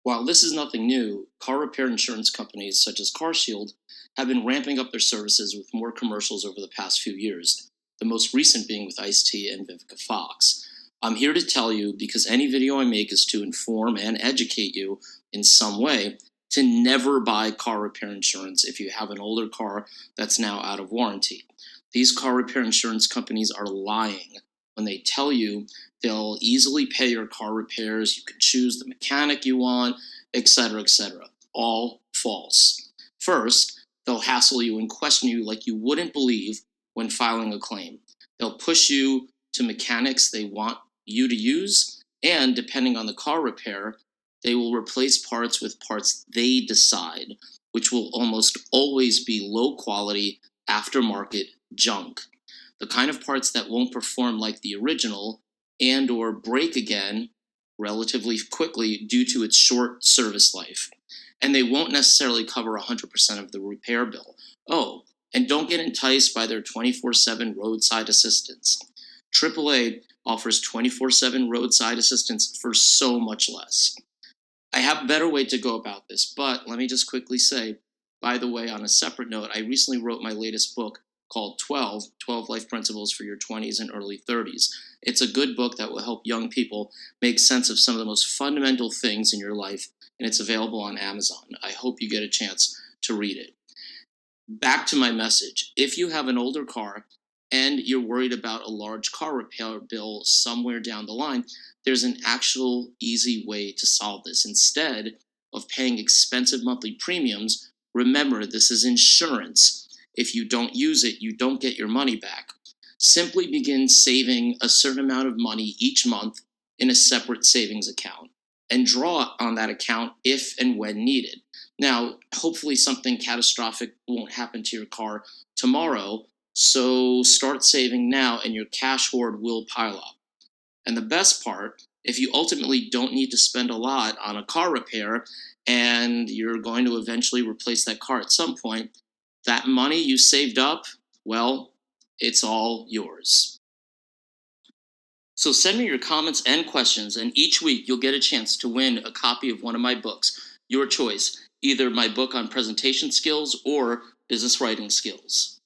While this is nothing new, car repair insurance companies such as CarShield have been ramping up their services with more commercials over the past few years, the most recent being with Ice-T and Vivica Fox. I'm here to tell you, because any video I make is to inform and educate you in some way, to never buy car repair insurance if you have an older car that's now out of warranty. These car repair insurance companies are lying when they tell you they'll easily pay your car repairs, you can choose the mechanic you want, etc., etc. All false. First, they'll hassle you and question you like you wouldn't believe when filing a claim. They'll push you to mechanics they want you to use, and depending on the car repair, they will replace parts with parts they decide, which will almost always be low quality, aftermarket junk. The kind of parts that won't perform like the original and or break again relatively quickly due to its short service life. And they won't necessarily cover 100% of the repair bill. Oh, and don't get enticed by their 24/7 roadside assistance. AAA offers 24/7 roadside assistance for so much less. I have a better way to go about this, but let me just quickly say, by the way, on a separate note, I recently wrote my latest book called 12 Life Principles for Your 20s and Early 30s. It's a good book that will help young people make sense of some of the most fundamental things in your life, and it's available on Amazon. I hope you get a chance to read it. Back to my message. If you have an older car and you're worried about a large car repair bill somewhere down the line, there's an actual easy way to solve this. Instead of paying expensive monthly premiums, remember this is insurance. If you don't use it, you don't get your money back. Simply begin saving a certain amount of money each month in a separate savings account and draw on that account if and when needed. Now, hopefully something catastrophic won't happen to your car tomorrow, so start saving now and your cash hoard will pile up. And the best part, if you ultimately don't need to spend a lot on a car repair and you're going to eventually replace that car at some point, that money you saved up, well, it's all yours. So send me your comments and questions, and each week you'll get a chance to win a copy of one of my books, your choice, either my book on presentation skills or business writing skills.